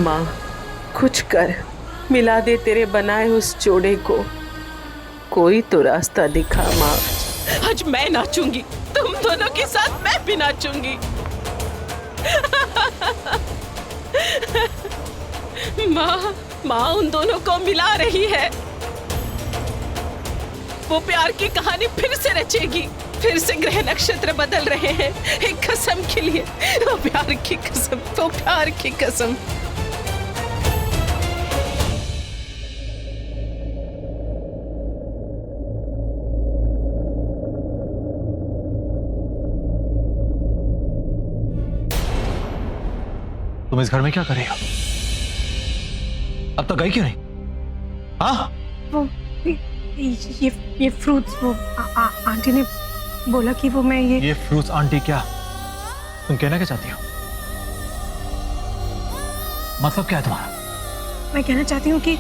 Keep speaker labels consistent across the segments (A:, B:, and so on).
A: माँ कुछ कर, मिला दे तेरे बनाए उस जोड़े को। कोई तो रास्ता दिखा माँ।
B: आज मैं नाचूंगी, तुम दोनों के साथ मैं भी नाचूंगी। माँ उन दोनों को मिला रही है। वो प्यार की कहानी फिर से रचेगी। फिर से ग्रह नक्षत्र बदल रहे हैं एक कसम के लिए। वो प्यार की कसम, वो प्यार की कसम।
C: तुम इस घर में क्या कर रही हो? अब तक गई क्यों नहीं? हाँ?
D: वो ये फ्रूट्स, वो आंटी ने बोला कि वो मैं ये
C: फ्रूट्स आंटी क्या? तुम कहना क्या चाहती हो? मतलब क्या है तुम्हारा?
D: मैं कहना चाहती हूँ कि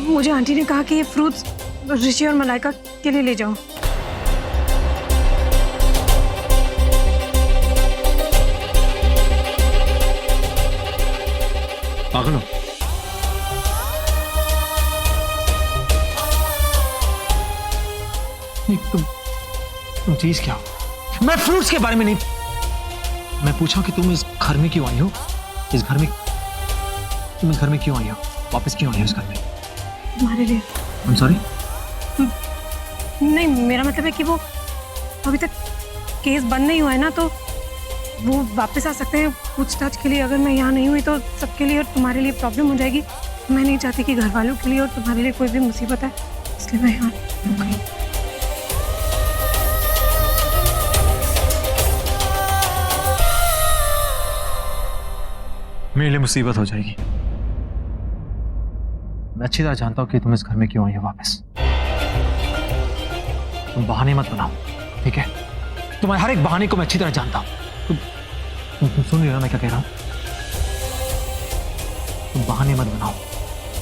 D: मुझे आंटी ने कहा कि ये फ्रूट्स ऋषि और मलाइका के लिए ले जाऊं।
C: पागल हो? तुम चीज क्या हो? मैं फ्रूट्स के बारे में नहीं, मैं पूछा कि तुम इस घर में क्यों आई हो? इस घर में तुम इस घर में क्यों आई हो? वापस क्यों आई हो इस घर में?
D: तुम्हारे लिए।
C: I'm sorry?
D: नहीं, मेरा मतलब है कि वो अभी तक केस बंद नहीं हुआ है ना, तो वो वापस आ सकते हैं पूछताछ के लिए। अगर मैं यहाँ नहीं हुई तो सबके लिए और तुम्हारे लिए प्रॉब्लम हो जाएगी। मैं नहीं चाहती कि घर वालों के लिए और तुम्हारे लिए कोई भी मुसीबत है, इसलिए मैं यहाँ रुक गई।
C: मेरे लिए मुसीबत हो जाएगी। मैं अच्छी तरह जानता हूं कि तुम इस घर में क्यों आई हो वापस। तुम बहाने मत बनाओ, ठीक है? तुम्हारे हर एक बहाने को मैं अच्छी तरह जानता हूं। तुम सुन रही हो ना मैं क्या कह रहा हूं? तुम बहाने मत बनाओ।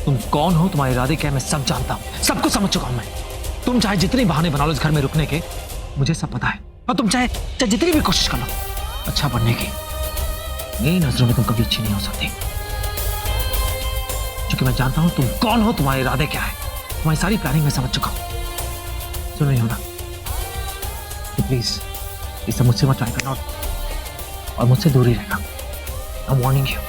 C: तुम कौन हो, तुम्हारे इरादे क्या है, मैं सब जानता हूं, सब कुछ समझ चुका हूं मैं। तुम चाहे जितने बहाने बना लो इस घर में रुकने के, मुझे सब पता है। और तुम चाहे जितनी भी कोशिश कर लो अच्छा बनने की, मेरी नजरों में तुम कभी अच्छी नहीं हो सकती, क्योंकि मैं जानता हूं तुम कौन हो, तुम्हारे इरादे क्या है, तुम्हारी सारी प्लानिंग मैं समझ चुका हूं। सुन रही हो ना? तो प्लीज इसे मुझसे मत ट्राई करना और मुझसे दूर ही रहना। I am warning you.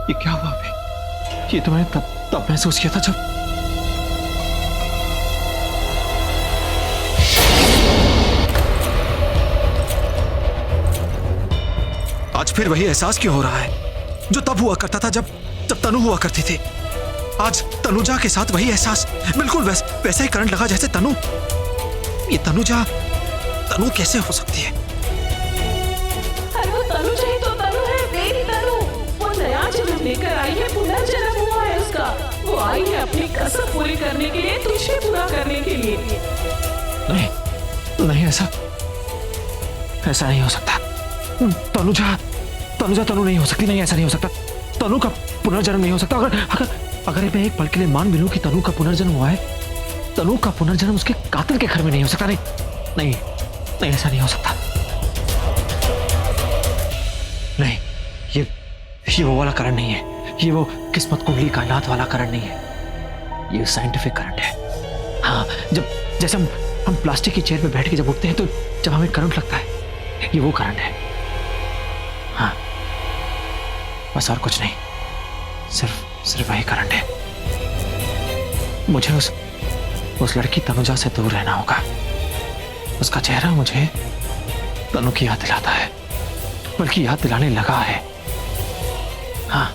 C: ये क्या हुआ अभी? ये तो मैंने तब महसूस किया था जब
E: आज फिर वही एहसास क्यों हो रहा है जो तब हुआ करता था जब तनु हुआ करती थी। आज तनुजा के साथ वही एहसास, बिल्कुल वैसा ही करंट लगा जैसे तनु। ये तनुजा तनु कैसे हो सकती है?
B: अरे वो तनुजा ही तो तनु है, मेरी तनु। वो नया जन्म लेकर आई है, पुनर्जन्म हुआ है उसका। वो आई है अपनी कसम पूरी करने के लिए, तुझे पूरा करने के लिए।
C: नहीं, ऐसा नहीं हो सकता। तनुजा तनु नहीं हो सकती। नहीं, ऐसा नहीं हो सकता। तनु का पुनर्जन्म नहीं हो सकता। अगर मैं एक पल के लिए मान भी लूं कि तनु का पुनर्जन्म हुआ है, तनु का पुनर्जन्म उसके कातिल के घर में नहीं हो सकता। नहीं, ऐसा नहीं हो सकता। नहीं, ये वो वाला करंट नहीं है। ये वो किस्मत कुंडली कायनात वाला करंट नहीं है। ये साइंटिफिक करंट है। हाँ, जैसे हम प्लास्टिक की चेयर पे बैठ के जब उठते हैं तो जब हमें करंट लगता है, ये वो करंट है। हाँ, बस और कुछ नहीं, सिर्फ वही करंट है। मुझे उस लड़की तनुजा से दूर रहना होगा। उसका चेहरा मुझे तनु की याद दिलाता है, बल्कि याद दिलाने लगा है। हाँ,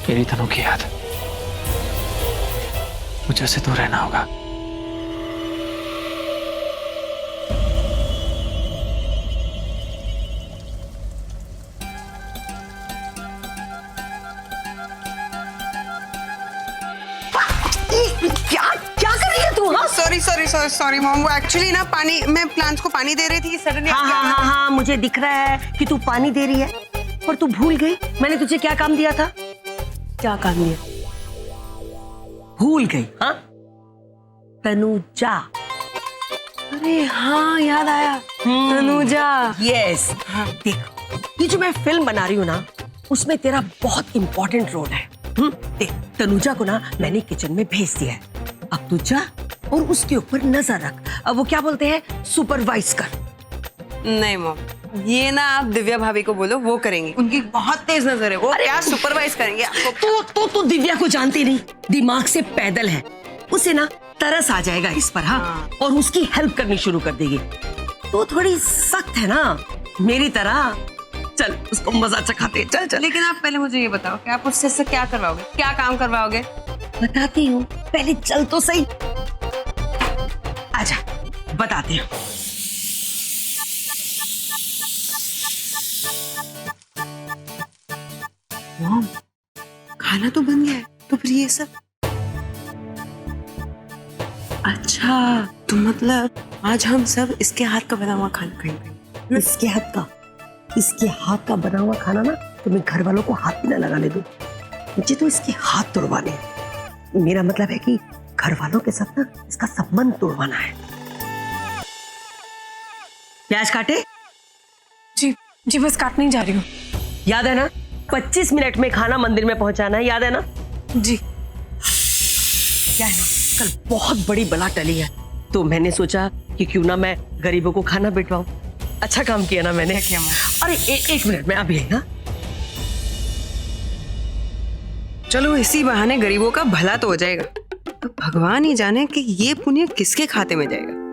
C: मेरी तनु की याद। मुझे उससे दूर रहना होगा।
F: क्या कर रही है तू? हाँ
G: सॉरी मॉम, वो एक्चुअली ना पानी, मैं प्लांट्स को पानी दे रही थी सडनली।
F: हाँ, मुझे दिख रहा है कि तू पानी दे रही है, पर तू भूल गई मैंने तुझे क्या काम दिया था। क्या काम दिया? भूल गई? हाँ, तनुजा।
G: अरे हाँ, याद आया, तनुजा।
F: यस। देख, ये जो मैं फिल्म बना रही हूँ ना, उसमें तेरा बहुत इंपॉर्टेंट रोल है। देख, तनुजा को ना मैंने किचन में भेज दिया है। अब तू जा और उसके ऊपर नजर रख। अब वो क्या बोलते हैं, सुपरवाइज कर।
G: नहीं मॉम, ये ना आप दिव्या भाभी को बोलो, वो करेंगी। उनकी बहुत तेज नजर है, वो क्या सुपरवाइज करेंगे आपको।
F: तू दिव्या को जानती नहीं, दिमाग से पैदल है। उसे ना तरस आ जाएगा इस पर। हाँ, और उसकी हेल्प करनी शुरू कर देगी। तो थोड़ी सख्त है ना, मेरी तरह। चल, उसको मजा चखाते। चल।
G: लेकिन आप पहले मुझे ये बताओ कि आप उससे क्या करवाओगे, क्या काम करवाओगे?
F: बताती हूँ, पहले चल तो सही। आजा, बताती हूँ।
G: मॉम, खाना तो बन गया है, तो फिर ये सब? अच्छा, तो मतलब आज हम सब इसके हाथ का बना हुआ खाना खाएंगे।
F: इसके हाथ का बना हुआ खाना ना, तो मैं घर वालों को हाथ भी ना लगाने दूं। मुझे तो इसके हाथ तोड़वाने हैं। मेरा मतलब है कि घर वालों के साथ ना इसका संबंध तोड़वाना है। प्याज काटे?
D: जी बस काटने ही जा रही हूँ।
F: याद है ना, 25 मिनट में खाना मंदिर में पहुंचाना है, याद है ना?
D: जी।
F: क्या है ना, कल बहुत बड़ी बला टली है, तो मैंने सोचा कि क्यों ना मैं गरीबों को खाना बिठवाऊं। अच्छा काम किया ना मैंने।
G: क्या
F: अरे एक मिनट में अभी है ना।
G: चलो, इसी बहाने गरीबों का भला तो हो जाएगा। तो भगवान ही जाने कि ये पुण्य किसके खाते में जाएगा।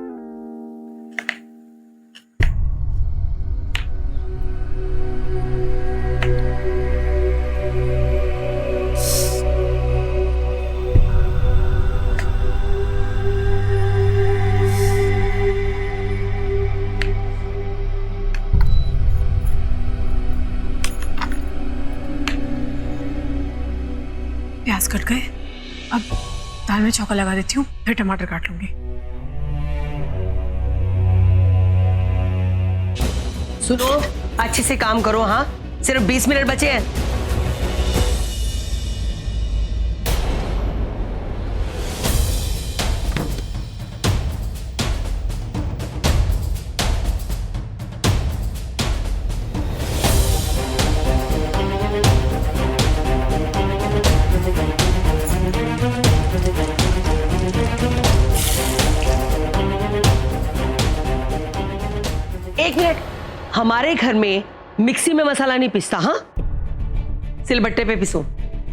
D: प्याज कट गए, अब दाल में चौका लगा देती हूँ, फिर टमाटर काट लूंगी।
F: सुनो, अच्छे से काम करो। हाँ, सिर्फ 20 मिनट बचे हैं। एक मिनट, हमारे घर में मिक्सी में मसाला नहीं पिसता। हाँ, सिलबट्टे पे पिसो,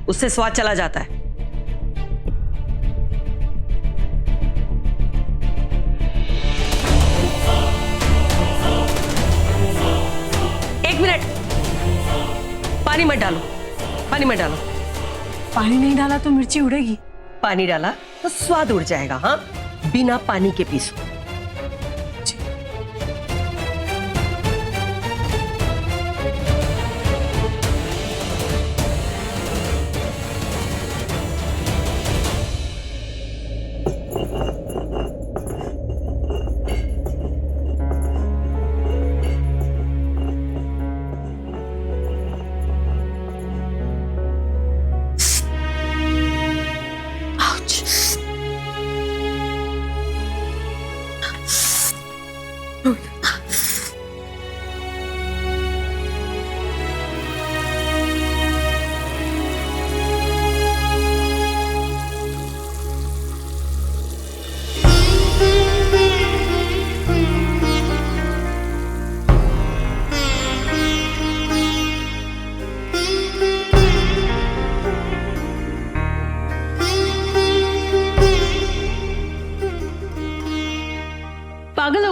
F: उससे स्वाद चला जाता है। एक मिनट, पानी मत डालो, पानी मत डालो।
D: पानी नहीं डाला तो मिर्ची उड़ेगी।
F: पानी डाला तो स्वाद उड़ जाएगा। हाँ, बिना पानी के पीसो।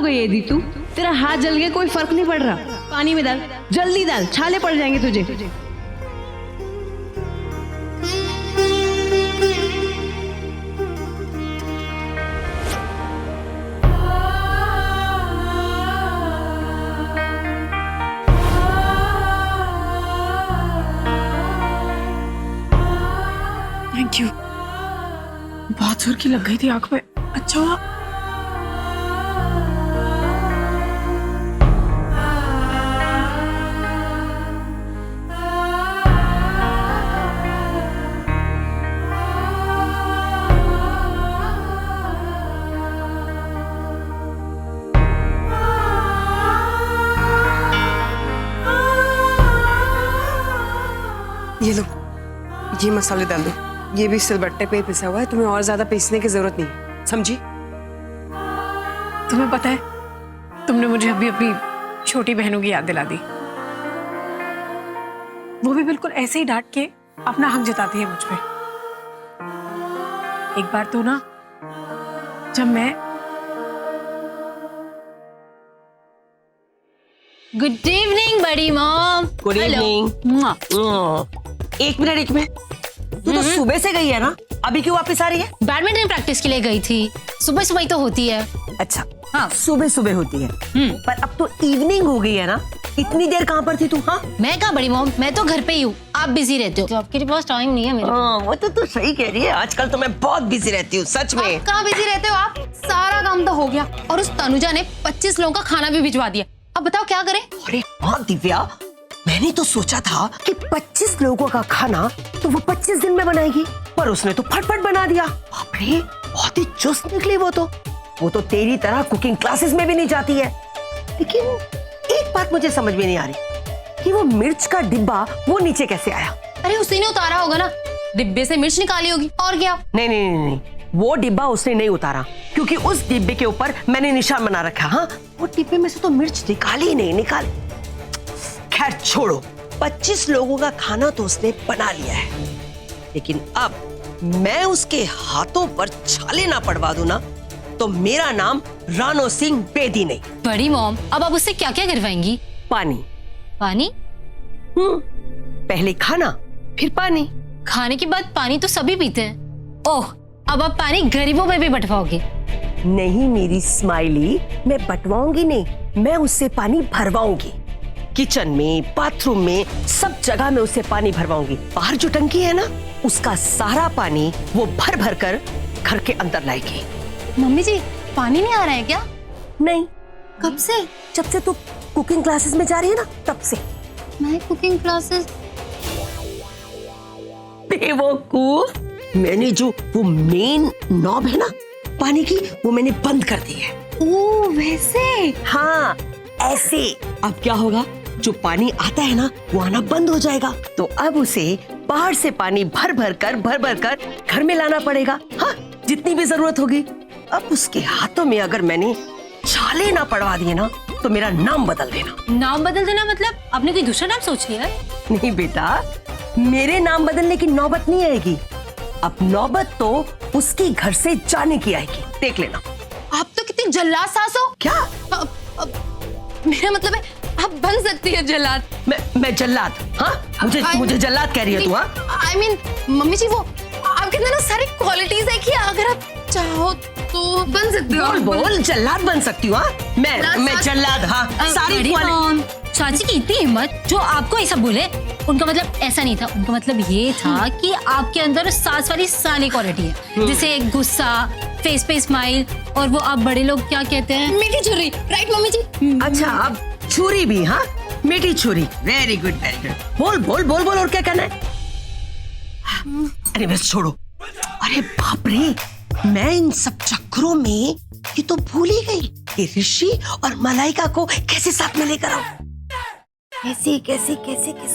H: गई है दीतू? तेरा हाथ जल गया, कोई फर्क नहीं पड़ रहा। पानी में डाल, जल्दी डाल, छाले पड़ जाएंगे तुझे।
D: Thank you. बहुत जोर की लग गई थी आंख में। अच्छा हुआ।
G: ये लो, ये मसाले डाल दो। ये भी सिलबट्टे पे पिसा हुआ है, तुम्हें और ज्यादा पीसने की जरूरत नहीं, समझी?
D: तुम्हें पता है, तुमने मुझे अभी अपनी छोटी बहनों की याद दिला दी। वो भी बिल्कुल ऐसे ही डांट के अपना हक जताती है मुझ पे। एक बार तो ना, जब मैं
I: गुड इवनिंग बड़ी मॉम।
F: Good evening. एक मिनट, तू तो सुबह से गई है ना, अभी क्यों वापस आ रही है?
I: बैडमिंटन प्रैक्टिस के लिए गई थी। सुबह सुबह ही तो होती है।
F: अच्छा, हाँ सुबह सुबह होती है, पर अब तो इवनिंग हो गई है ना। इतनी देर कहाँ पर थी तू? हाँ
I: मैं कहाँ बड़ी मॉम, मैं तो घर पे ही हूँ। आप बिजी रहते हो तो आपके पास टाइम नहीं है मेरे।
F: हाँ वो तो तू सही कह रही है, आजकल तो मैं बहुत बिजी रहती हूँ, सच में।
I: कहाँ बिजी रहते हो आप? सारा काम तो हो गया और उस तनुजा ने 25 लोगों का खाना भी भिजवा दिया। अब बताओ क्या करें?
F: अरे हाँ दिव्या, मैंने तो सोचा था कि 25 लोगों का खाना तो वो 25 दिन में बनाएगी, पर उसने तो फटफट बना दिया। अरे बहुत ही चुस्त निकली वो तो तेरी तरह कुकिंग क्लासेस में भी नहीं जाती है। लेकिन एक बात मुझे समझ में नहीं आ रही कि वो मिर्च का डिब्बा वो नीचे कैसे आया?
I: अरे उसी ने उतारा होगा ना, डिब्बे से मिर्च निकाली होगी और क्या।
F: नहीं, वो डिब्बा उसने नहीं उतारा, क्योंकि उस डिब्बे के ऊपर मैंने निशान बना रखा। हाँ वो डिब्बे में से तो मिर्च निकाली नहीं निकाली। खैर छोड़ो, 25 लोगों का खाना तो उसने बना लिया है, लेकिन अब मैं उसके हाथों पर छाले ना पड़वा दूं ना, तो मेरा नाम रानो सिंह बेदी नहीं।
I: बड़ी मॉम, अब आप उससे क्या क्या करवाएंगी?
F: पानी।
I: पानी?
F: पहले खाना फिर पानी।
I: खाने के बाद पानी तो सभी पीते हैं। ओह, अब आप पानी गरीबों में भी बंटवाओगे?
F: नहीं मेरी स्माइली, मैं बंटवाऊंगी नहीं, मैं उससे पानी भरवाऊंगी। किचन में, बाथरूम में, सब जगह मैं उससे पानी भरवाऊंगी। बाहर जो टंकी है ना, उसका सारा पानी वो भर भर कर घर के अंदर लाएगी।
I: मम्मी जी, पानी नहीं आ रहा है क्या?
F: नहीं।
I: कब से?
F: जब से तू कुकिंग क्लासेस में जा रही है ना, तब से।
I: मैं कुकिंग क्लासेस?
F: बेवकूफ, मैंने जो वो मेन नॉब है ना पानी की, वो मैंने बंद कर दी है।
I: ओह वैसे?
F: हाँ ऐसे। अब क्या होगा, जो पानी आता है ना वो आना बंद हो जाएगा, तो अब उसे बाहर से पानी भर भर कर घर में लाना पड़ेगा। हाँ जितनी भी जरूरत होगी। अब उसके हाथों में अगर मैंने छाले ना पड़वा दिए ना, तो मेरा नाम बदल देना।
I: नाम बदल देना मतलब आपने कोई दूसरा नाम सोच लिया है?
F: नहीं बेटा, मेरे नाम बदलने की नौबत नहीं आएगी। अब नौबत तो उसकी घर से जाने की आएगी, देख लेना।
I: आप तो कितनी जल्लाद सास हो।
F: क्या?
I: मेरा मतलब है आप बन सकती है जल्लाद।
F: मैं जल्लाद? हाँ मुझे जल्लाद कह रही है तू? हाँ
I: I mean, मम्मी जी, वो आपके अंदर ना सारी क्वालिटीज है कि अगर आप चाहो तो बन सकती हो।
F: बोल जल्लाद बन सकती हूँ। मैं जल्लाद। हाँ सारी
I: चाची की इतनी हिम्मत जो आपको ऐसा बोले। उनका मतलब ऐसा नहीं था, उनका मतलब ये था कि आपके अंदर सास वाली सारी क्वालिटी है, जैसे गुस्सा, फेस पे स्माइल, और वो आप बड़े लोग क्या कहते हैं, मीठी छुरी। राइट मम्मी जी?
F: अच्छा, अब छुरी भी? हाँ मीठी छुरी। Very good very good. बोल और क्या कहना है? अरे बस छोड़ो। अरे बाप रे, मैं इन सब चक्करों में ये तो भूल ही गई कि ऋषि और मलाइका को कैसे साथ में लेकर आऊं। कैसे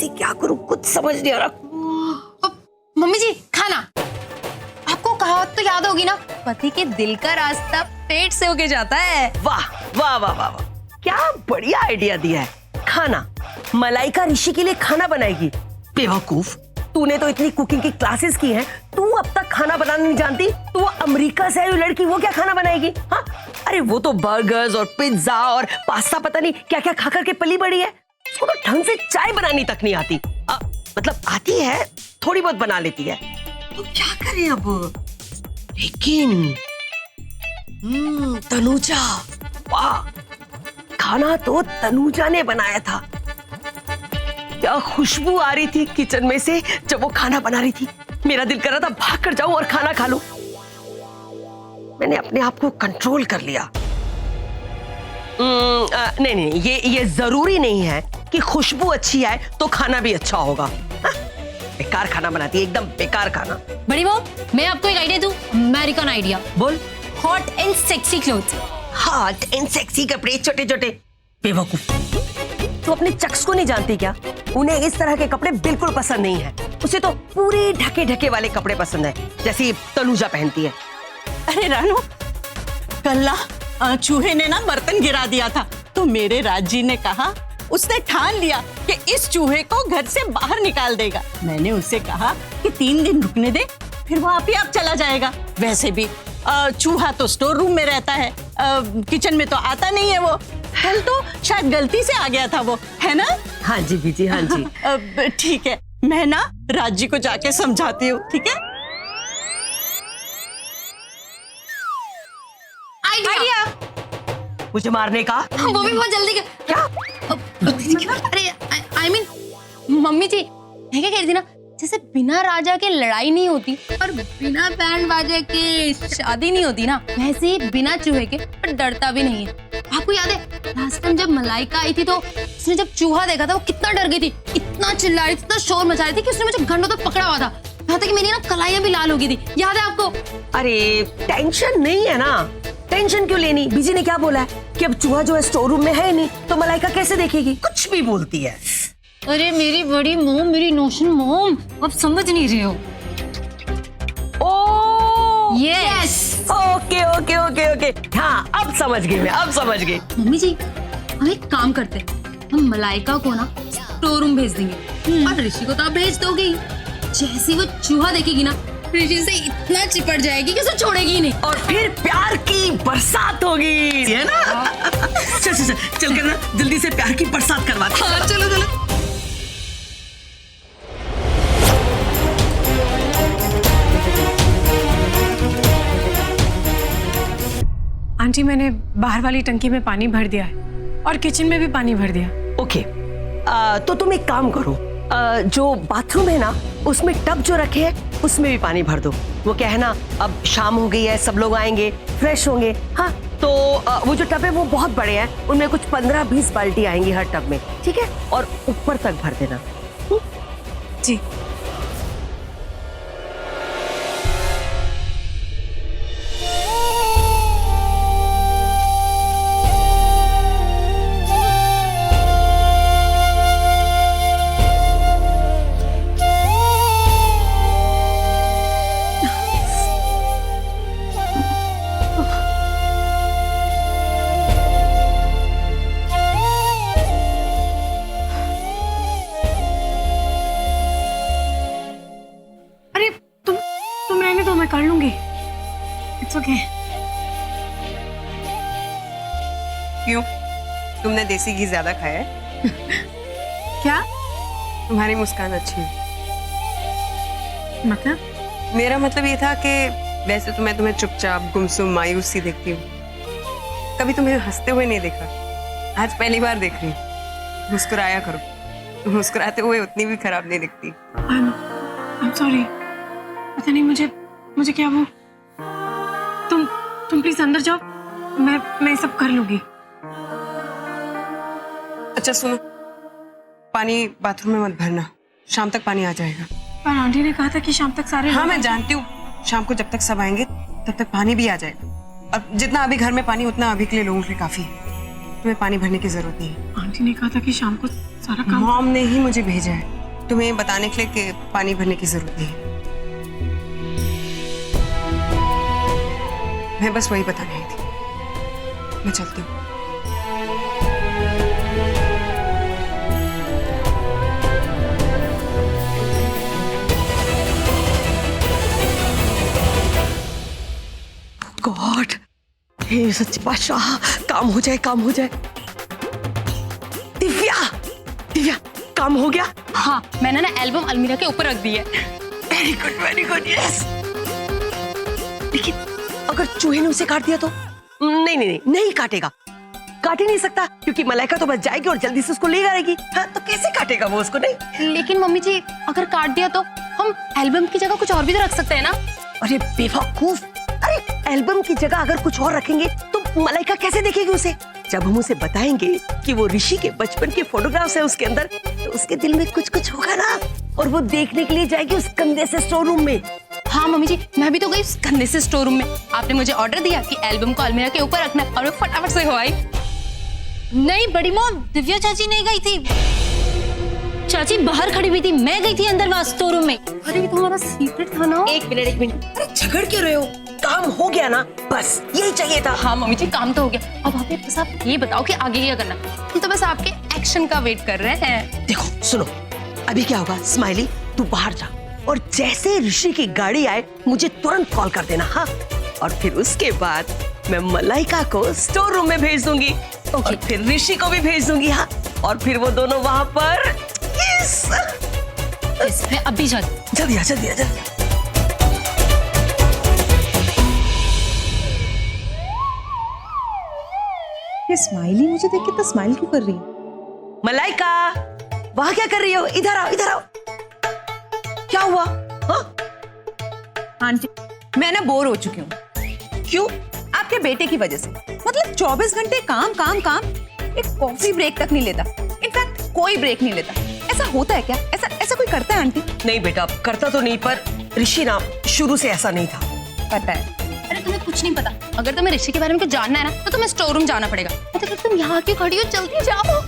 F: क्या करूं, कुछ समझ नहीं आ रहा।
I: मम्मी जी, खाना। आपको कहावत तो याद होगी ना, पति के दिल का रास्ता पेट से होके जाता है।
F: वाह वाह वाह वाह, क्या बढ़िया आइडिया दिया है। खाना, मलाइका ऋषि के लिए खाना बनाएगी। बेवकूफ, तूने तो इतनी कुकिंग की क्लासेस की हैं, तू अब तक खाना बनाना नहीं जानती? तू वो अमेरिका से आई लड़की, वो क्या खाना बनाएगी? हाँ अरे अरे वो तो बर्गर्स और पिज्जा और पास्ता पता नहीं क्या क्या खा करके पली बड़ी है। उसको तो ढंग से चाय बनानी तक नहीं आती। मतलब आती है, थोड़ी बहुत बना लेती है। तो क्या करें अब? लेकिन तनुजा, वाह, खाना तो तनुजा ने बनाया था। क्या खुशबू आ रही थी किचन में से जब वो खाना बना रही थी। मेरा दिल कर रहा था भाग कर जाऊं और खाना खा लूं। मैंने अपने आप को कंट्रोल कर लिया। नहीं नहीं, ये जरूरी नहीं है कि खुशबू अच्छी आए तो खाना भी अच्छा होगा। बेकार खाना बनाती है, एकदम बेकार खाना।
I: बड़ी बहू, मैं आपको एक आइडिया दूं, अमेरिकन आइडिया।
F: बोल।
I: Hot and sexy cloth.
F: Hot and sexy कपड़े, छोटे छोटे। बेवकूफ, तू अपने चक्स को नहीं जानती क्या? उन्हें इस तरह के कपड़े बिल्कुल पसंद नहीं है। उसे तो पूरे ढके ढके वाले कपड़े पसंद है, जैसे तनुजा पहनती है।
B: अरे रानू, कल्ला चूहे ने ना बर्तन गिरा दिया था, तो मेरे राजी ने कहा, उसने ठान लिया कि इस चूहे को घर से बाहर निकाल देगा। मैंने उससे कहा कि 3 दिन रुकने दे, फिर वो आप ही आप चला जाएगा। वैसे भी चूहा तो स्टोर रूम में रहता है, किचन में तो आता नहीं है वो। कल तो शायद गलती से आ गया था वो, है ना?
F: हाँ जी बीजी, हाँ जी।
B: ठीक है, मैं ना राजी को जाके समझाती हूँ, ठीक है?
I: आइडिया।
F: मुझे मारने का?
I: वो भी बहुत जल्दी क्या? अरे आई मीन मम्मी जी, मैं क्या कह रही थी ना, जैसे बिना राजा के लड़ाई नहीं होती और बिना बैंड बाजे के शादी नहीं होती ना, वैसे ही बिना चूहे के पर डरता भी नहीं है। आपको याद है लास्ट टाइम जब मलाइका आई थी तो उसने जब चूहा देखा था वो कितना डर गई थी, इतना चिल्ला रही थी, इतना शोर मचा रही थी कि उसने मुझे घंटों तक पकड़ा हुआ था, यहाँ तक कि मेरी ना कलाइयां भी लाल हो गई थी। याद है आपको?
F: अरे टेंशन नहीं है ना, टेंशन क्यों लेनी? बीजी ने क्या बोला है कि अब चूहा जो है स्टोर रूम में है नहीं, तो मलाइका कैसे देखेगी? कुछ भी बोलती है।
I: अरे मेरी बड़ी मोम, मेरी नोशन मोम, अब समझ नहीं रहे हो।
F: ओ
I: yes,
F: okay okay okay okay, हाँ अब समझ गई मैं, अब समझ गई।
I: मम्मी जी हम एक काम करते हैं, हम मलाइका को ना स्टोर रूम भेज देंगे और ऋषि को तो आप भेज दोगे। जैसे वो चूहा देखेगी ना, ऋषि से इतना चिपट जाएगी कि उसे छोड़ेगी ही नहीं,
F: और फिर प्यार की बरसात होगी, है ना? चल चल चल, चल कर ना जल्दी से प्यार की बरसात करवा दे।
I: हाँ चलो चलो।
D: आंटी, मैंने बाहर वाली टंकी में पानी भर दिया है और किचन में भी पानी भर दिया।
F: ओके, तो तुम एक काम करो, जो बाथरूम है ना उसमें टब जो रखे हैं उसमें भी पानी भर दो। वो क्या है ना, अब शाम हो गई है, सब लोग आएंगे, फ्रेश होंगे। हाँ तो वो जो टब है वो बहुत बड़े हैं, उनमें कुछ 15-20 बाल्टी आएंगी हर टब में, ठीक है? और ऊपर तक भर देना।
D: जी। मैं कर लूंगी, इट्स ओके।
G: क्यों, तुमने देसी घी ज्यादा खाया है?
D: क्या?
G: तुम्हारी मुस्कान अच्छी है।
D: मतलब?
G: मेरा मतलब ये था कि वैसे तो मैं तुम्हें चुपचाप, गुमसुम, मायूस सी देखती हूँ, कभी तुम्हें हंसते हुए नहीं देखा। आज पहली बार देख रही हूँ। मुस्कुराया करो, मुस्कुराते हुए उतनी भी खराब नहीं दिखती।
D: I'm sorry, पता नहीं मुझे क्या वो, तुम प्लीज अंदर जाओ, मैं सब कर लूंगी।
G: अच्छा सुनो, पानी बाथरूम में मत भरना, शाम तक पानी आ जाएगा।
D: पर आंटी ने कहा था कि शाम तक सारे।
G: हाँ मैं जानती हूँ, शाम को जब तक सब आएंगे तब तक पानी भी आ जाएगा। और जितना अभी घर में पानी उतना अभी के लिए लोगों के लिए काफी है, तुम्हें पानी भरने की जरूरत नहीं है।
D: आंटी ने कहा था कि शाम को सारा काम।
G: मॉम ने ही मुझे भेजा है तुम्हें बताने के लिए कि पानी भरने की जरूरत नहीं है। मैं बस वही बताने आई थी। मैं चलती हूँ।
F: गॉड, हे सच्ची बादशाह, काम हो जाए, काम हो जाए। दिव्या, दिव्या, काम हो गया?
I: हाँ, मैंने ना एल्बम अलमीरा के ऊपर रख दी है।
F: Very good, yes. लेकिन अगर चूहे ने उसे काट दिया तो? नहीं काटेगा, काट ही नहीं सकता, क्योंकि मलाइका तो बच जाएगी और जल्दी से उसको ले आएगी। हाँ, तो कैसे काटेगा वो उसको? नहीं।
I: लेकिन मम्मी जी, अगर काट दिया तो हम एल्बम की जगह कुछ और भी तो रख सकते हैं ना?
F: अरे बेवकूफ, अरे एल्बम की जगह अगर कुछ और रखेंगे तो मलाइका कैसे देखेगी उसे? जब हम उसे बताएंगे कि वो ऋषि के बचपन के फोटोग्राफ्स है उसके अंदर, तो उसके दिल में कुछ होगा ना, और वो देखने के लिए जाएगी उस गंदे से स्टोर रूम में।
I: हाँ मम्मी जी, मैं भी तो गई उस गंदे से स्टोर रूम में। आपने मुझे ऑर्डर दिया कि एल्बम को अलमीरा के ऊपर रखना, और मैं फटाफट से हो आई। नहीं बड़ी मॉम, दिव्या चाची नहीं गई थी। चाची बाहर खड़ी हुई थी, मैं गई थी अंदर वहाँ स्टोर रूम में। अरे ये तो हमारा सीक्रेट था ना।
F: एक मिनट, अरे झगड़ क्यों रहे हो? काम हो गया ना, बस यही चाहिए था।
I: हाँ मम्मी जी, काम तो हो गया। अब आप बस आप ये बताओ कि आगे क्या करना। हम तो बस आपके एक्शन का वेट कर रहे हैं।
F: देखो सुनो, अभी क्या होगा, स्माइली तू बाहर जा, और जैसे ऋषि की गाड़ी आए मुझे तुरंत कॉल कर देना। हाँ, और फिर उसके बाद मैं मलाइका को स्टोर रूम में भेज दूंगी, और फिर ऋषि को भी भेज दूंगी। हाँ, और फिर वो दोनों वहां पर
I: मैं अभी
F: जल्दी आ।
J: ये स्माइली मुझे देख के तो स्माइल क्यों कर रही है?
F: मलाइका, वहां क्या कर रही हो? इधर आओ। क्या हुआ? हाँ?
J: आंटी, मैं ना बोर हो चुकी हूँ।
F: क्यों?
J: आपके बेटे की वजह से। मतलब 24 घंटे काम, एक कॉफी ब्रेक तक नहीं लेता। इनफैक्ट कोई ब्रेक नहीं लेता। ऐसा होता है क्या? ऐसा कोई करता है आंटी?
F: नहीं बेटा, करता तो नहीं, पर ऋषि ना शुरू से ऐसा नहीं था।
J: पता है।
I: अरे तुम्हें कुछ नहीं पता। अगर तुम्हें ऋषि के बारे में कुछ जानना है ना, तो तुम्हें स्टोर रूम जाना पड़ेगा। मतलब तुम यहाँ क्यों खड़ी हो? जल्दी जाओ।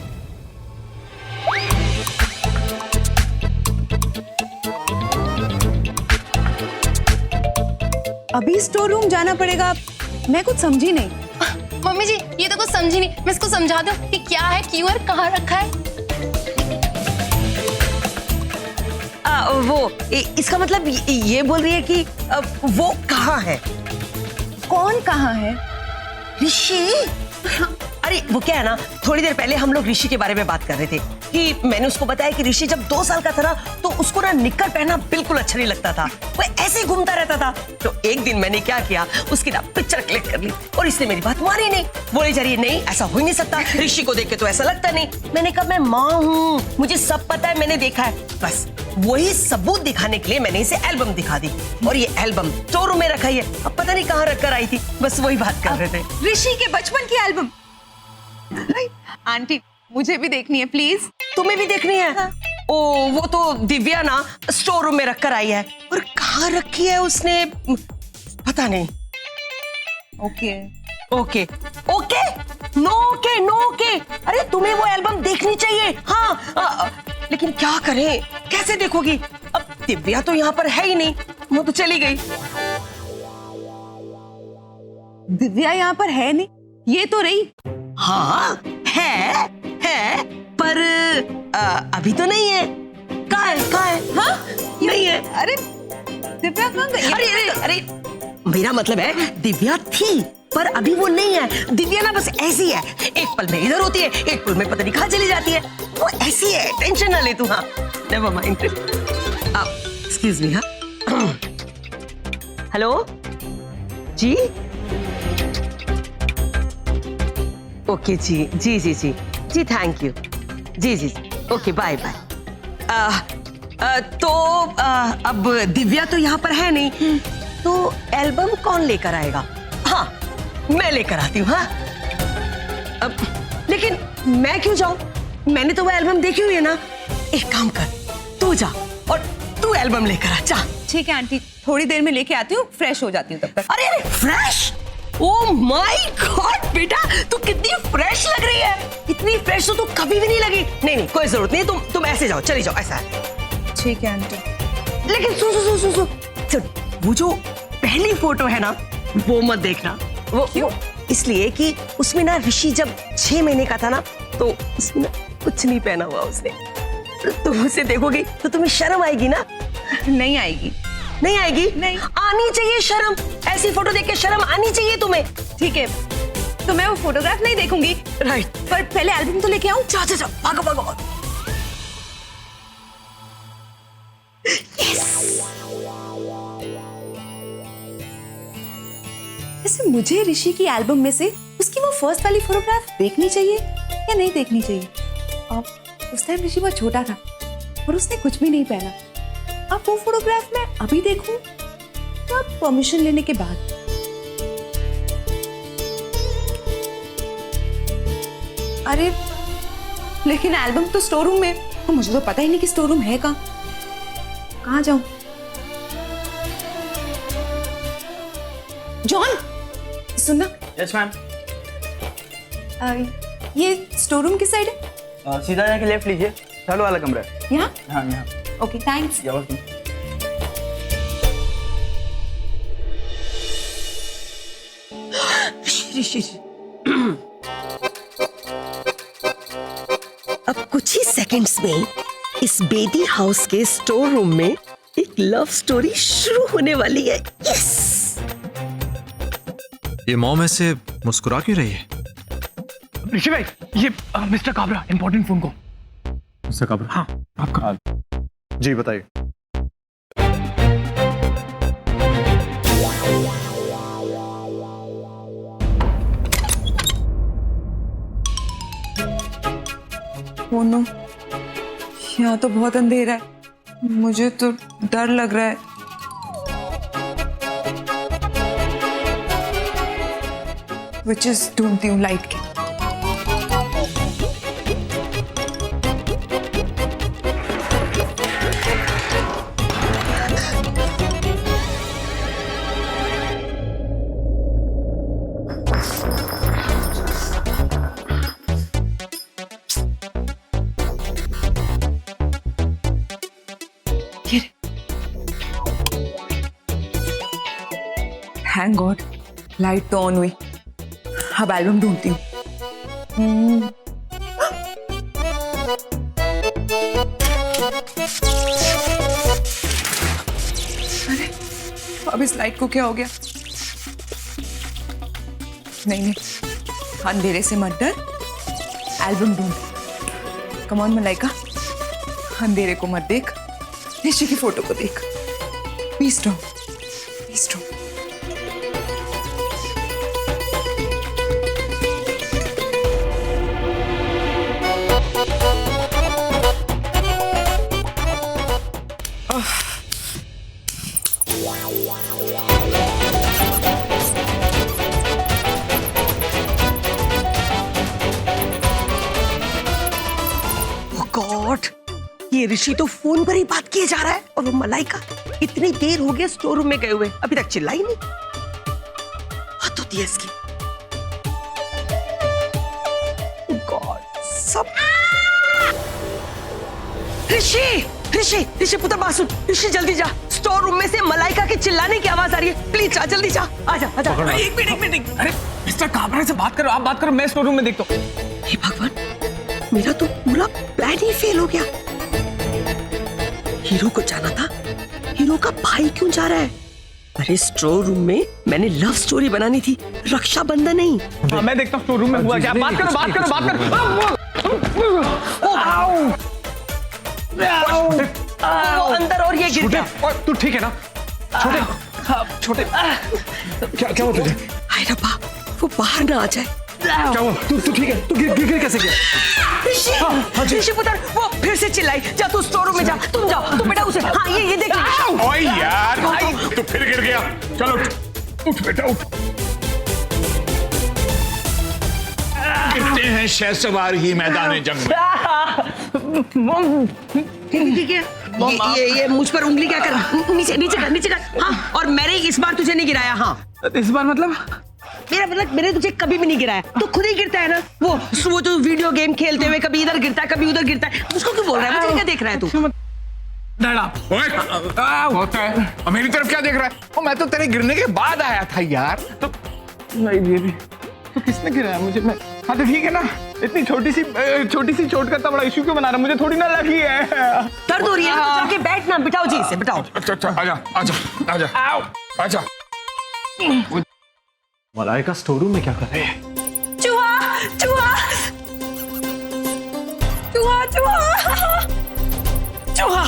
J: अभी स्टोर रूम जाना पड़ेगा? मैं कुछ समझी नहीं।
I: मम्मी जी, ये तो कुछ समझी नहीं। मैं इसको समझा दूं कि क्या है, क्यों है, कहाँ रखा है।
F: इसका मतलब ये बोल रही है कि वो कहाँ है?
J: कौन कहाँ है?
F: ऋषि। अरे वो क्या है ना, थोड़ी देर पहले हम लोग ऋषि के बारे में बात कर रहे थे कि मैंने उसको बताया कि ऋषि जब 2 साल का था ना, तो उसको ना निक्कर पहनना बिल्कुल अच्छा नहीं लगता था। वो ऐसे ही घूमता रहता था। तो एक दिन मैंने क्या किया, उसकी ना पिक्चर क्लिक कर ली, और इसने मेरी बात मानी नहीं। बोले जा रही है नहीं, ऐसा हो ही नहीं सकता, ऋषि को देख के तो ऐसा लगता नहीं। मैंने कहा मैं माँ हूँ, मुझे सब पता है, मैंने देखा है। बस वही सबूत दिखाने के लिए मैंने इसे एल्बम दिखा दी, और ये एल्बम स्टोर रूम में रखा है। अब पता नहीं कहाँ रख कर आई थी। बस वही बात कर रहे थे।
J: ऋषि के बचपन की एल्बम। आंटी, मुझे भी देखनी है प्लीज।
F: तुम्हें भी देखनी है? हाँ। ओ, वो तो दिव्या ना स्टोर रूम में रख कर आई है, और कहाँ रखी है उसने पता नहीं। Okay, no okay. अरे तुम्हें वो एल्बम देखनी चाहिए। हाँ, लेकिन क्या करें, कैसे देखोगी? अब दिव्या तो यहाँ पर है ही नहीं, वो तो चली गई।
J: दिव्या यहाँ पर है नहीं, ये तो रही।
F: हाँ है, पर अभी तो नहीं है। कहाँ है? हाँ, नहीं है।
J: अरे दिव्या कहाँ गई?
F: अरे मेरा मतलब है दिव्या थी, पर अभी वो नहीं है। दिव्या ना बस ऐसी है, एक पल में इधर होती है, एक पल में पता नहीं कहाँ चली जाती है। वो ऐसी है, टेंशन ना ले तू। हाँ, नेवर माइंड। Excuse me. हाँ, hello ji. Okay ji, thank you ji. Okay, bye. तो अब दिव्या तो यहाँ पर है नहीं, तो एल्बम कौन लेकर आएगा? हाँ, मैं लेकर आती हूँ। हाँ, लेकिन मैं क्यों जाऊं? मैंने तो वो एल्बम देखी हुई है ना। एक काम कर, तू जा और तू एल्बम लेकर आ। जा।
J: ठीक है आंटी, थोड़ी देर में लेके आती हूँ, फ्रेश हो जाती हूँ तब तक।
F: अरे फ्रेश? ओह माय गॉड बेटा, तू कितनी फ्रेश लग रही है। इतनी फ्रेश तो तू कभी भी नहीं लगी। नहीं, कोई जरूरत नहीं, तुम ऐसे जाओ, चली जाओ, ऐसा है।
J: ठीक है आंटी।
F: लेकिन सुन, वो जो पहली फोटो है ना, वो मत देखना। वो क्यों? इसलिए कि उसमें ना ऋषि जब 6 महीने का था ना, तो उसमें ना कुछ नहीं पहना हुआ उसने। तुम उसे देखोगी तो तुम्हें शर्म आएगी ना?
J: नहीं आएगी,
F: नहीं आएगी?
J: नहीं।
F: आनी चाहिए शर्म, ऐसी फोटो देख के शर्म आनी चाहिए तुम्हें।
J: ठीक है, तो मैं वो फोटोग्राफ नहीं देखूंगी।
F: राइट।
J: पर पहले एल्बम तो लेके आऊं।
F: जा जा जा, भागो भागो।
J: वैसे मुझे ऋषि की एल्बम में से उसकी वो फर्स्ट वाली फोटोग्राफ देखनी चाहिए या नहीं देखनी चाहिए? अब उस टाइम ऋषि बहुत छोटा था और उसने कुछ भी नहीं पहना। अब वो फोटोग्राफ मैं अभी देखूं या परमिशन लेने के बाद? अरे लेकिन एल्बम तो स्टोर रूम में, तो मुझे तो पता ही नहीं कि स्टोर रूम है कहाँ जाऊं? जॉन सुनना।
K: Yes ma'am.
J: ये स्टोर रूम किस साइड है?
K: सीधा जाके लेफ्ट लीजिए, थर्ड वाला कमरा है।
J: यहाँ?
K: हाँ यहाँ।
J: Okay thanks.
K: या वेलकम।
F: ऋषि अब कुछ ही सेकंड्स में इस बेदी हाउस के स्टोर रूम में एक लव स्टोरी शुरू होने वाली है। यस।
E: ये मॉम ऐसे मुस्कुरा क्यों रही है?
C: ऋषि भाई, ये मिस्टर काबरा, इंपॉर्टेंट फोन को।
E: मिस्टर काबरा?
C: हाँ आपका।
E: जी बताइए।
J: ओ नो, यहाँ तो बहुत अंधेरा है, मुझे तो डर लग रहा है। विचेस ढूंढती हूँ लाइट की। थैंक गॉड लाइट तो ऑन हुई। अब एल्बम ढूंढती हूँ। अरे अब इस लाइट को क्या हो गया? नहीं, अंधेरे से मत डर, एल्बम ढूंढ। कम ऑन मलाइका, अंधेरे को मत देख, ऋषि की फोटो को देख। Be strong, be strong.
F: God, ये ऋषि तो फोन पर ही बात किए जा रहा है और वो मलाइका इतनी देर हो गया स्टोर रूम में गए हुए, अभी तक चिल्लाई नहीं। हद होती है इसकी। गॉड, सब ऋषि ऋषि ऋषि पुत्र बासु, ऋषि जल्दी जा, स्टोर रूम में से मलाइका के चिल्लाने की आवाज आ रही है। प्लीज जा, जल्दी जा, आजा आजा।
C: एक मिनट। अरे मिस्टर काबरा से बात करो, आप बात करो, मैं स्टोर रूम में देखता हूँ।
F: हे भगवान, मेरा तो पूरा प्लान ही फेल हो गया। हीरो को जाना था, हीरो का भाई क्यों जा रहा है? अरे स्टोर रूम में मैंने लव स्टोरी बनानी थी, रक्षाबंधन नहीं।
C: हाँ मैं देखता हूँ स्टोर रूम में हुआ क्या। बात करो।
F: वो अंदर और ये गिर गया।
C: तू ठीक है ना? छोटे क्या हुआ तुझे?
F: हाय रब्बा, वो बाहर ना आ जाए।
C: क्या हुआ? तू ठीक है? तू गिर कैसे गया?
F: ऋषि पुत्र, वो फिर से चिल्लाई। जा तू स्टोर रूम में जा, तुम जाओ, तू बेटा उसे। हाँ ये देख।
L: ओए यार, तू फिर गिर गया। चलो उठ बेटा उठ। गिरते हैं शहसवार ही मैदान जंग में।
F: ठीक है, ये मुझ पर उंगली क्या कर? नीचे कर। हाँ, और मैंने इस बार तुझे नहीं गिराया। हाँ
C: इस बार मतलब?
F: मेरा मतलब मैंने तुझे कभी भी नहीं गिराया, तो खुद ही गिरता है ना। वो जो वीडियो गेम खेलते हुए कभी इधर गिरता है कभी उधर गिरता है, उसको क्यों बोल रहा है? मुझे क्या देख रहा है तू?
L: होता है और मेरी तरफ क्या देख रहा है? मैं तो तेरे गिरने के बाद आया था यार।
C: तो नहीं, ये भी तो किसने गिराया मुझे? मैं हाँ तो ठीक है ना,
K: इतनी छोटी सी चोट का इतना बड़ा इशू क्यों बना रहा? मुझे थोड़ी ना लगी है।
F: दर्द हो रही है तो जाके बैठना, बिठाओ जी इसे, बिठाओ।
L: अच्छा आजा आजा आजा आजा।
C: मलाइका स्टोर रूम में क्या कर रहे हैं?
J: चूहा चूहा चूहा चूहा चूहा।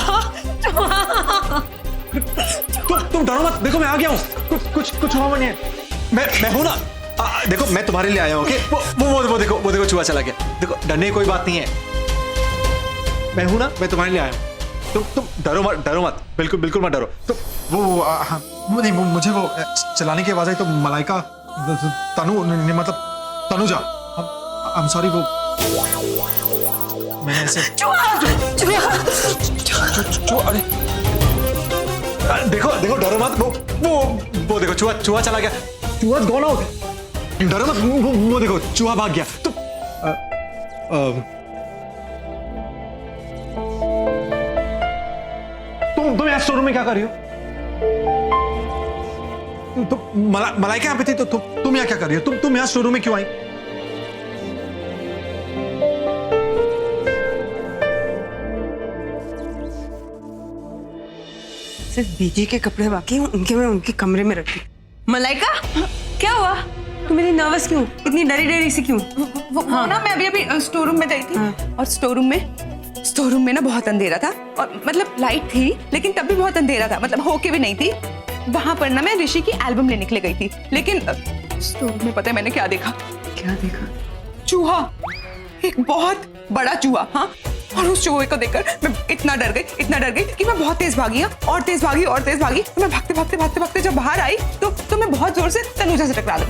E: तुम डरो मत, देखो मैं आ गया हूँ। कुछ हुआ नहीं है, मैं हूं ना। देखो मैं तुम्हारे लिए आया हूँ। ओके वो देखो चूहा चला गया। देखो डरने की कोई बात नहीं है, मैं हूं ना, मैं तुम्हारे लिए आया हूँ। तुम डरो मत, बिल्कुल मत डरो। तो वो नहीं, मुझे वो चलाने की आवाज आई तो मलाइका तनु मतलब तनुजा, आई एम सॉरी, वो मैंने ऐसे अरे देखो डरो मत, वो देखो चूहा चला गया। चूहा गॉन आउट, डरो मत, वो देखो चूहा भाग गया। तो तुम यहाँ स्टोर रूम में क्या कर रही हो? मलाइका यहाँ पे थी तो तुम यहाँ क्या कर रही हो? तुम यहाँ स्टोर रूम में क्यों आई?
G: सिर्फ बीजी के कपड़े बाकी हैं, उनके मैं उनके कमरे में रखी। मलाइका क्या हुआ? तुम इतनी नर्वस क्यों, इतनी डरी सी क्यों?
J: वो ना मैं अभी स्टोर रूम में गई थी। और स्टोर रूम में ना बहुत अंधेरा था, और मतलब लाइट थी लेकिन तब भी बहुत अंधेरा था, मतलब होके भी नहीं थी। वहां पर ना मैं ऋषि की एल्बम लेने के लिए गई थी, लेकिन स्टोर में पता है मैंने क्या देखा? चूहा, एक बहुत बड़ा चूहा। हाँ, और उस चूहे को देखकर मैं इतना डर गई कि मैं बहुत तेज भागी और तेज भागी। तो मैं भागते जब बाहर आई तो मैं बहुत जोर से तनुजा से टकरा गई।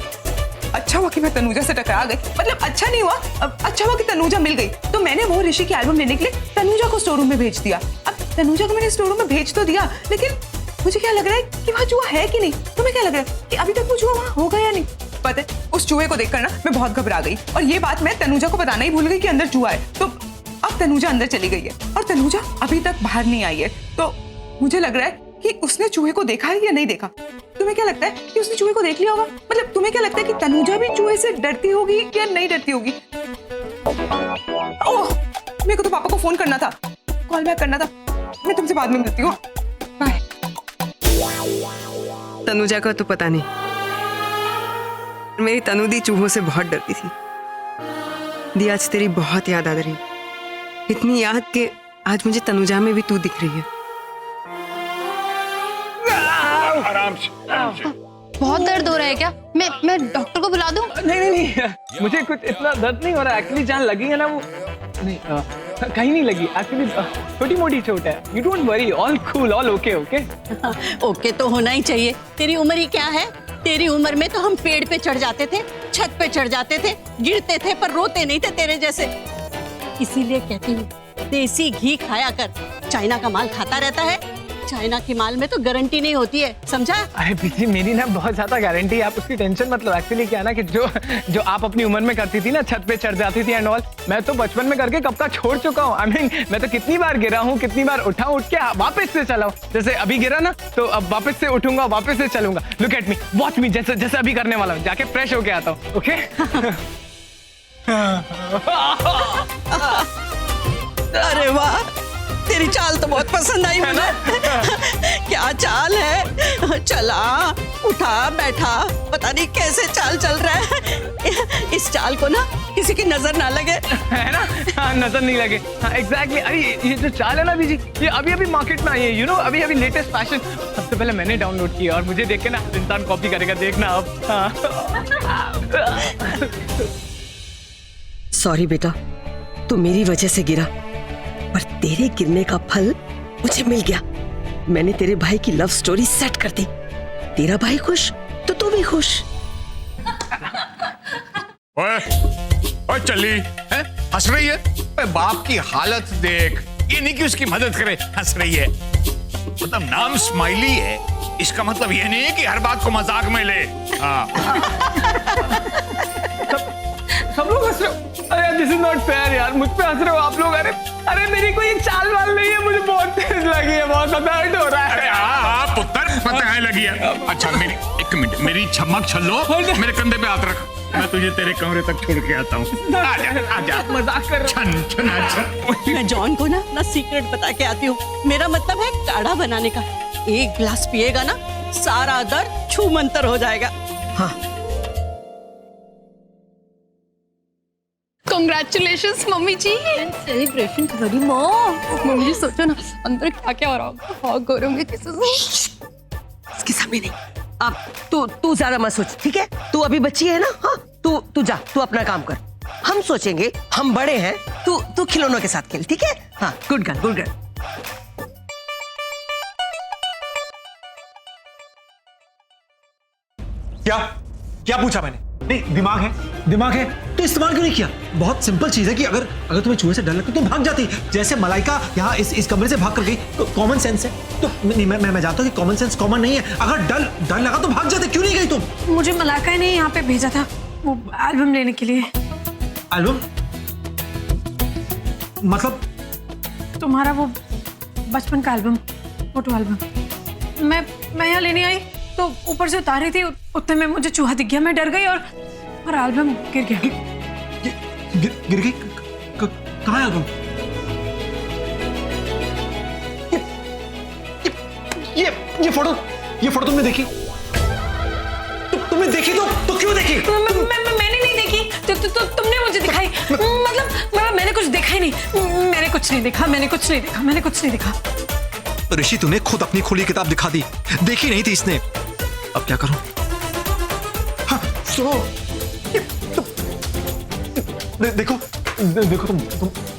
J: अच्छा हुआ कि मैं तनुजा से टकरा गई, मतलब अच्छा नहीं हुआ, अच्छा हुआ कि तनुजा मिल गई। तो मैंने वो ऋषि की एल्बम लेने के लिए तनुजा को स्टोर रूम में भेज दिया। अब तनुजा को मैंने स्टोर रूम में भेज तो दिया, लेकिन मुझे क्या लग रहा है कि वहाँ चूहा है कि नहीं? तुम्हें क्या लग रहा है कि अभी तक वो चूहा वहाँ होगा या नहीं? पता है, उस चूहे को देखकर ना मैं बहुत घबरा गई, और ये बात मैं तनुजा को बताना ही भूल गई कि अंदर चूहा है। तो अब तनुजा अंदर चली गई है और तनुजा अभी तक बाहर नहीं आई है। तो मुझे लग रहा है कि उसने चूहे को देखा है या नहीं देखा। तुम्हें क्या लगता है कि उसने चूहे को देख लिया होगा? मतलब तुम्हें क्या लगता है कि तनुजा भी चूहे से डरती होगी या नहीं डरती होगी? ओह, मेरे को तो पापा को फोन करना था, कॉल बैक करना था। मैं तुमसे बाद में मिलती हूँ, बाय।
G: तनुजा का तो पता नहीं, मेरी तनु दी चूहों से बहुत डरती थी। दी आज तेरी बहुत याद आ रही, इतनी याद कि आज मुझे तनुजा में भी तू दिख रही है।
L: आराम से।
I: बहुत दर्द हो रहा है क्या? मैं डॉक्टर को बुला दूं?
K: नहीं, मुझे कुछ इतना दर्द नहीं हो रहा। एक्चुअली जहाँ लगी है ना वो नहीं, कहीं नहीं लगी। एक्चुअली छोटी मोटी चोट है। You don't worry, all cool, all okay.
B: Okay तो होना ही चाहिए। तेरी उम्र ही क्या है? तेरी उम्र में तो हम पेड़ पे चढ़ जाते थे, छत पे चढ़ जाते थे, गिरते थे पर रोते नहीं थे तेरे जैसे। इसीलिए कहती हूँ देसी घी खाया कर। चाइना का माल खाता रहता है, चाइना के माल में तो गारंटी नहीं होती है, समझा?
K: अरे बीजी, मेरी ना बहुत ज्यादा गारंटी है, आप उसकी टेंशन मत लो। एक्चुअली क्या ना कि जो आप अपनी उम्र में करती थी ना, छत पे चढ़ जाती थी एंड ऑल, मैं तो बचपन में करके कब का छोड़ चुका हूँ। आई मीन मैं तो कितनी बार गिरा हूँ, कितनी बार उठा, उठ के वापस से चला हूँ। जैसे अभी गिरा ना तो अब वापस से उठूंगा, वापस से चलूंगा। लुक एट मी, वॉच मी, जैसे अभी करने वाला हूँ। जाके फ्रेश होके आता हूँ, ओके?
B: अरे वाह, तेरी चाल तो बहुत पसंद आई मुझे। क्या चाल है, चला उठा बैठा, पता नहीं कैसे चाल चल रहा है। इस चाल को ना किसी की नजर ना लगे,
K: है ना? हाँ, नजर नहीं लगे। हाँ, एग्जैक्टली। अरे ये जो चाल है ना बीजी, ये अभी मार्केट में आई है, यू नो, अभी लेटेस्ट फैशन। सबसे पहले मैंने डाउनलोड किया और मुझे देख के ना इंसान कॉपी करेगा, देखना अब।
F: सॉरी बेटा, तू मेरी वजह से गिरा, पर तेरे गिरने का फल मुझे मिल गया। मैंने तेरे भाई की लव स्टोरी सेट कर दी। तेरा भाई खुश तो तू भी खुश।
L: ओए चली, हंस रही है? बाप की हालत देख, ये नहीं कि उसकी मदद करे, हंस रही है। मतलब नाम स्माइली है, इसका मतलब ये नहीं है कि हर बात को मजाक में ले। हाँ।
K: सब लोग हंस रहे हो? अरे दिस इज नॉट फेयर यार, मुझ पे हंस रहे हो आप लोग। अरे अरे मेरी कोई चाल वाल नहीं है, मुझे बहुत तेज लगी है, बहुत दर्द हो रहा है।
L: अरे हाँ पुत्र पता है लगी है। अच्छा मेरी एक मिनट, मेरी छमक छल्लो मेरे कंधे पे हाथ रख, मैं तुझे तेरे कमरे तक छोड़ के आता हूँ। आजा
K: मजाक कर रहा हूँ।
L: छन छन।
B: मैं जॉन को ना सीक्रेट बता के आती हूँ। मेरा मतलब है काढ़ा बनाने का। एक गिलास पिएगा ना सारा दर्द छू मंतर हो जाएगा।
F: हाँ
J: Congratulations मम्मी जी। सेलिब्रेशन करी माँ। मम्मी जी सोचो ना अंदर क्या क्या हो रहा होगा, हाँ करोगे किसी से।
F: इसके सामने नहीं। अब तू ज्यादा मत सोच, ठीक है? तू अभी बच्ची है ना। हाँ तू जा, तू अपना काम कर। हम सोचेंगे, हम बड़े हैं। तू खिलौनों के साथ खेल, ठीक है? हाँ गुड गर्ल गुड गर्ल।
E: क्या पूछा मैंने? नहीं, दिमाग है तो इस्तेमाल क्यों नहीं किया? बहुत सिंपल चीज है कि अगर तुम्हें चूहे से डर लगता तो तुम भाग जाती, जैसे मलाइका यहाँ इस कमरे से भाग कर गई। तो कॉमन सेंस है। तो नहीं, मैं जानता हूँ कि कॉमन सेंस कॉमन नहीं है। अगर डर लगा तो भाग जाते, क्यों नहीं गई तुम?
D: मुझे मलाइका ने यहाँ पे भेजा था वो एल्बम लेने के लिए।
E: एल्बम मतलब?
D: तुम्हारा वो बचपन का एल्बम, फोटो एल्बम। मैं यहाँ लेने आई तो ऊपर से उतार रही थी, उतने में मुझे चूहा दिख गया। मैं डर गई और एल्बम गिर गया।
E: गिर गई? कहाँ है एल्बम? ये फोटो तुमने देखी? तुमने देखी तो क्यों देखी?
D: मैंने नहीं देखी, तुमने मुझे दिखाई। मतलब मैंने कुछ देखा ही नहीं। मैंने कुछ नहीं देखा।
E: ऋषि तूने खुद अपनी खुली किताब दिखा दी, देखी नहीं थी इसने। अब क्या करूं? हाँ, सुनो, देखो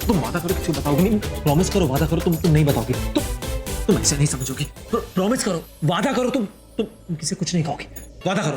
E: तुम वादा करो किसी को बताओगी नहीं। प्रॉमिस करो, वादा करो तुम नहीं बताओगी। तुम ऐसे नहीं समझोगी। प्रॉमिस करो, वादा करो तुम किसी कुछ नहीं कहोगी। वादा करो।